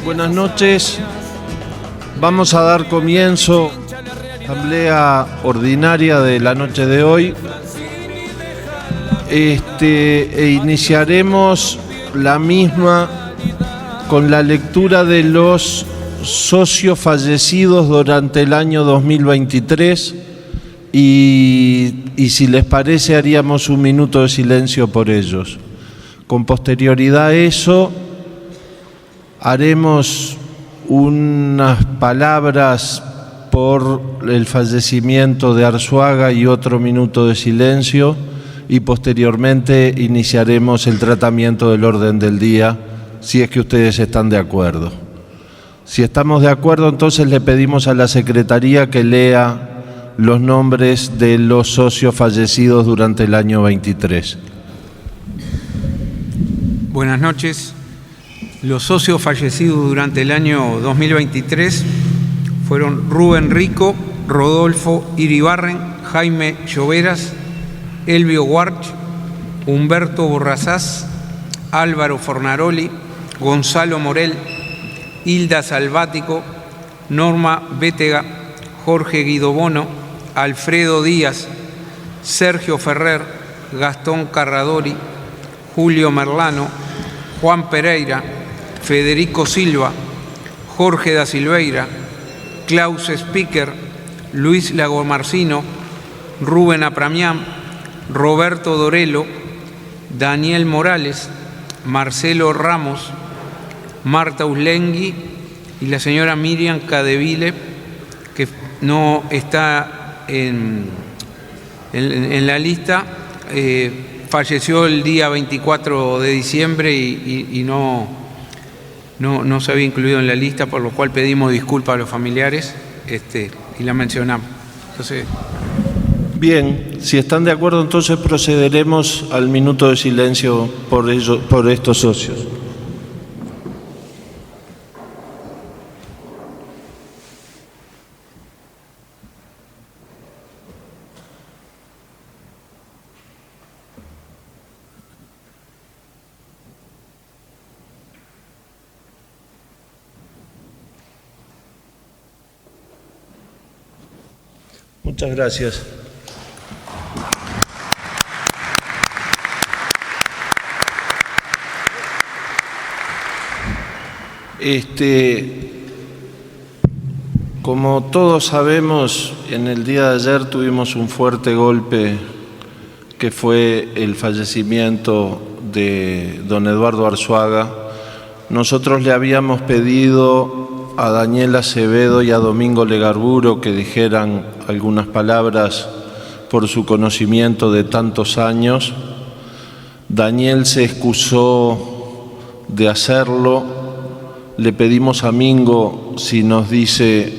Buenas noches. Vamos a dar comienzo a la asamblea ordinaria de la noche de hoy. Iniciaremos la misma con la lectura de los socios fallecidos durante el año 2023 y si les parece haríamos un minuto de silencio por ellos. Con posterioridad a eso haremos unas palabras por el fallecimiento de Arzuaga y otro minuto de silencio y posteriormente iniciaremos el tratamiento del orden del día, si es que ustedes están de acuerdo. Si estamos de acuerdo, entonces le pedimos a la Secretaría que lea los nombres de los socios fallecidos durante el año 23. Buenas noches. Los socios fallecidos durante el año 2023 fueron Rubén Rico, Rodolfo Iribarren, Jaime Lloveras, Elvio Warch, Humberto Borrazás, Álvaro Fornaroli, Gonzalo Morel, Hilda Salvático, Norma Bétega, Jorge Guidobono, Alfredo Díaz, Sergio Ferrer, Gastón Carradori, Julio Merlano, Juan Pereira, Federico Silva, Jorge da Silveira, Klaus Spiker, Luis Lagomarcino, Rubén Apramián, Roberto Dorelo, Daniel Morales, Marcelo Ramos, Marta Uslengui y la señora Miriam Cadeville, que no está en la lista, falleció el día 24 de diciembre y no se había incluido en la lista, por lo cual pedimos disculpas a los familiares y la mencionamos. Entonces, bien, si están de acuerdo, entonces procederemos al minuto de silencio por estos socios. Muchas gracias. Como todos sabemos, en el día de ayer tuvimos un fuerte golpe que fue el fallecimiento de don Eduardo Arzuaga. Nosotros le habíamos pedido a Daniel Acevedo y a Domingo Legarburo que dijeran algunas palabras por su conocimiento de tantos años. Daniel se excusó de hacerlo. Le pedimos a Mingo si nos dice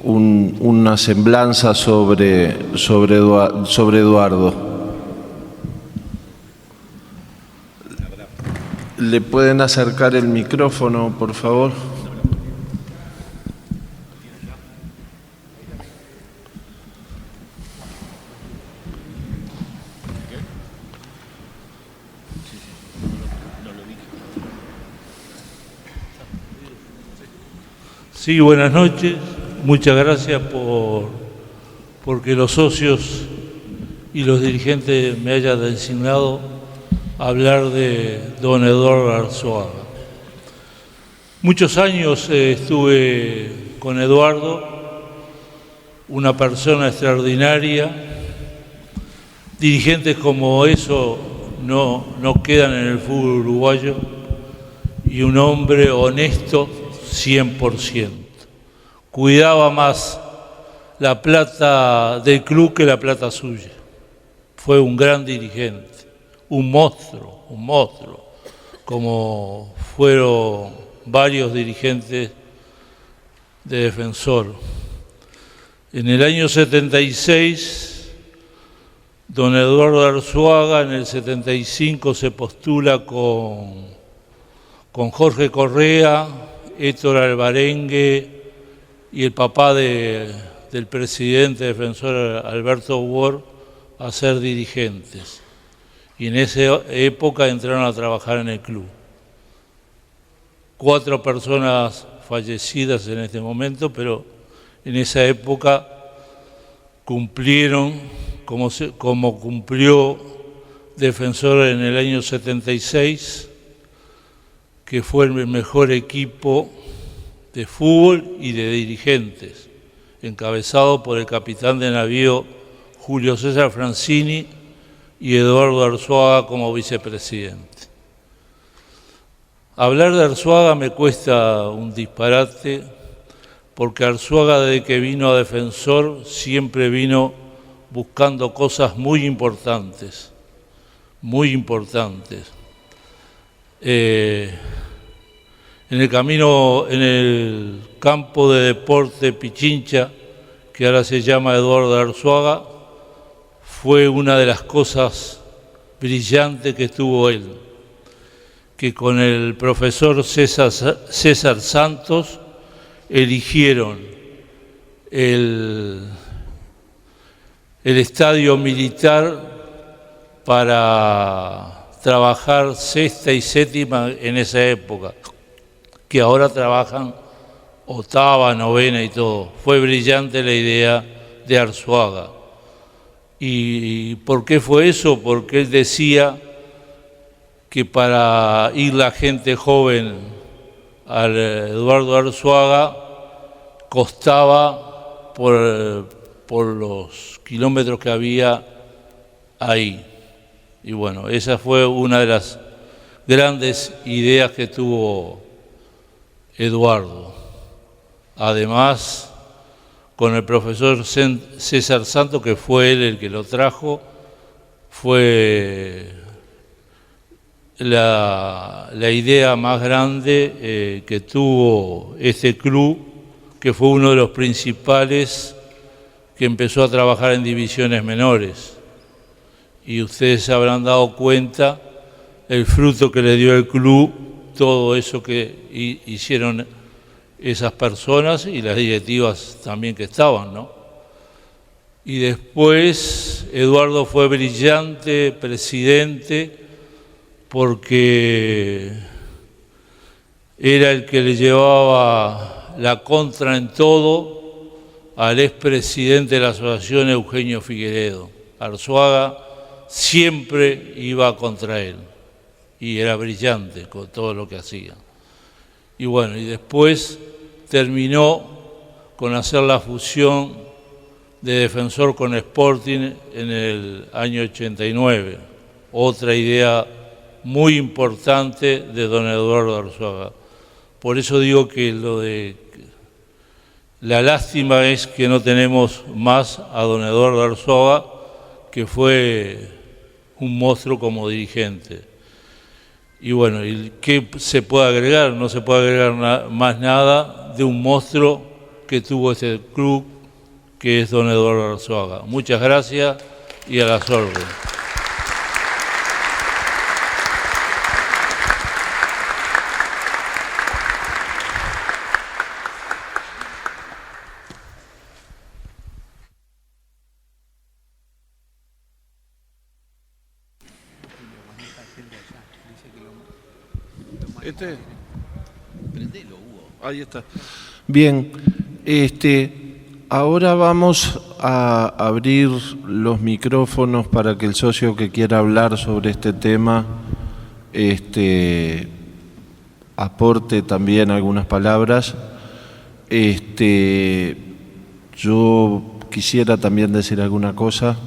una semblanza sobre Eduardo. ¿Le pueden acercar el micrófono, por favor? Sí, buenas noches. Muchas gracias porque los socios y los dirigentes me hayan designado a hablar de don Eduardo Arzuaga. Muchos años estuve con Eduardo, una persona extraordinaria. Dirigentes como eso no quedan en el fútbol uruguayo, y un hombre honesto 100%. Cuidaba más la plata del club que la plata suya. Fue un gran dirigente, un monstruo, como fueron varios dirigentes de Defensor. En el año 76, don Eduardo Arzuaga, en el 75 se postula con Jorge Correa, Héctor Alvarengue y el papá del presidente defensor Alberto Ward a ser dirigentes. Y en esa época entraron a trabajar en el club. 4 personas fallecidas en este momento, pero en esa época cumplieron, como cumplió Defensor en el año 76, que fue el mejor equipo de fútbol y de dirigentes, encabezado por el capitán de navío Julio César Francini y Eduardo Arzuaga como vicepresidente. Hablar de Arzuaga me cuesta un disparate, porque Arzuaga, desde que vino a Defensor, siempre vino buscando cosas muy importantes, muy importantes. En el campo de deporte Pichincha, que ahora se llama Eduardo Arzuaga, fue una de las cosas brillantes que tuvo él, que con el profesor César Santos eligieron el estadio militar para trabajar sexta y séptima en esa época, que ahora trabajan octava, novena y todo. Fue brillante la idea de Arzuaga. ¿Y por qué fue eso? Porque él decía que para ir la gente joven al Eduardo Arzuaga costaba por los kilómetros que había ahí. Y bueno, esa fue una de las grandes ideas que tuvo Eduardo. Además, con el profesor César Santos, que fue él el que lo trajo, fue la idea más grande que tuvo este club, que fue uno de los principales que empezó a trabajar en divisiones menores. Y ustedes se habrán dado cuenta el fruto que le dio el club, todo eso que hicieron esas personas y las directivas también que estaban, ¿no? Y después Eduardo fue brillante presidente, porque era el que le llevaba la contra en todo al expresidente de la asociación, Eugenio Figueredo. Arzuaga siempre iba contra él y era brillante con todo lo que hacía. Y bueno, y después terminó con hacer la fusión de Defensor con Sporting en el año 89. Otra idea muy importante de don Eduardo Arzuaga. Por eso digo que la lástima es que no tenemos más a don Eduardo Arzuaga, que fue un monstruo como dirigente. Y bueno, ¿qué se puede agregar? No se puede agregar más nada de un monstruo que tuvo este club, que es don Eduardo Arzuaga. Muchas gracias y a las órdenes. Ahí está. Bien, ahora vamos a abrir los micrófonos para que el socio que quiera hablar sobre este tema aporte también algunas palabras. Yo quisiera también decir alguna cosa.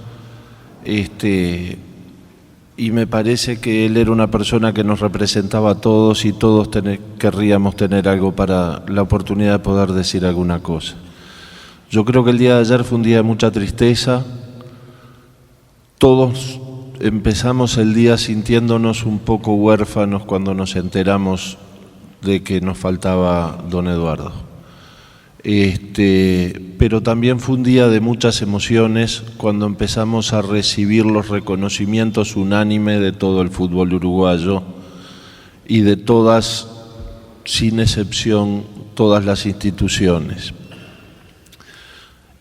Y me parece que él era una persona que nos representaba a todos y todos querríamos tener algo para la oportunidad de poder decir alguna cosa. Yo creo que el día de ayer fue un día de mucha tristeza. Todos empezamos el día sintiéndonos un poco huérfanos cuando nos enteramos de que nos faltaba don Eduardo. Pero también fue un día de muchas emociones cuando empezamos a recibir los reconocimientos unánimes de todo el fútbol uruguayo y de todas, sin excepción, todas las instituciones.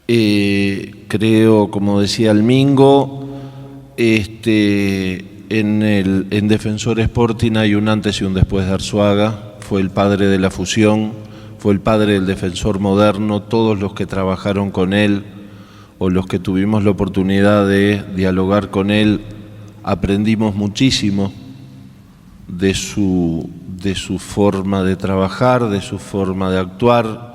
Creo, como decía el Mingo, en Defensor Sporting hay un antes y un después de Arzuaga. fue el padre de la fusión, fue el padre del defensor moderno. Todos los que trabajaron con él o los que tuvimos la oportunidad de dialogar con él, aprendimos muchísimo de su forma de trabajar, de su forma de actuar,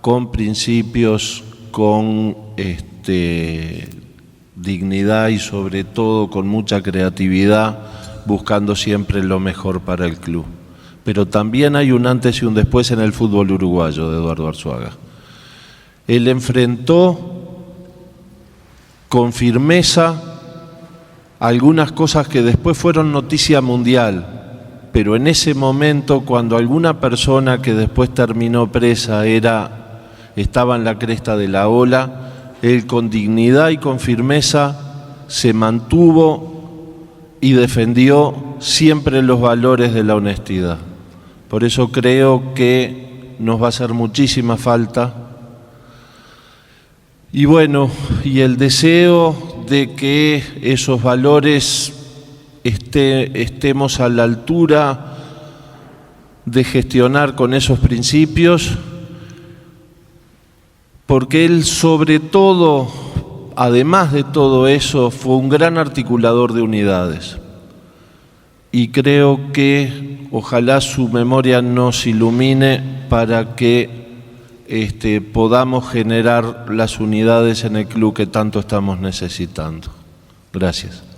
con principios, con dignidad y sobre todo con mucha creatividad, buscando siempre lo mejor para el club. Pero también hay un antes y un después en el fútbol uruguayo de Eduardo Arzuaga. Él enfrentó con firmeza algunas cosas que después fueron noticia mundial, pero en ese momento, cuando alguna persona que después terminó presa estaba en la cresta de la ola, él con dignidad y con firmeza se mantuvo y defendió siempre los valores de la honestidad. Por eso creo que nos va a hacer muchísima falta. Y bueno, y el deseo de que esos valores estemos a la altura de gestionar con esos principios, porque él sobre todo, además de todo eso, fue un gran articulador de unidades. Y creo que ojalá su memoria nos ilumine para que podamos generar las unidades en el club que tanto estamos necesitando. Gracias.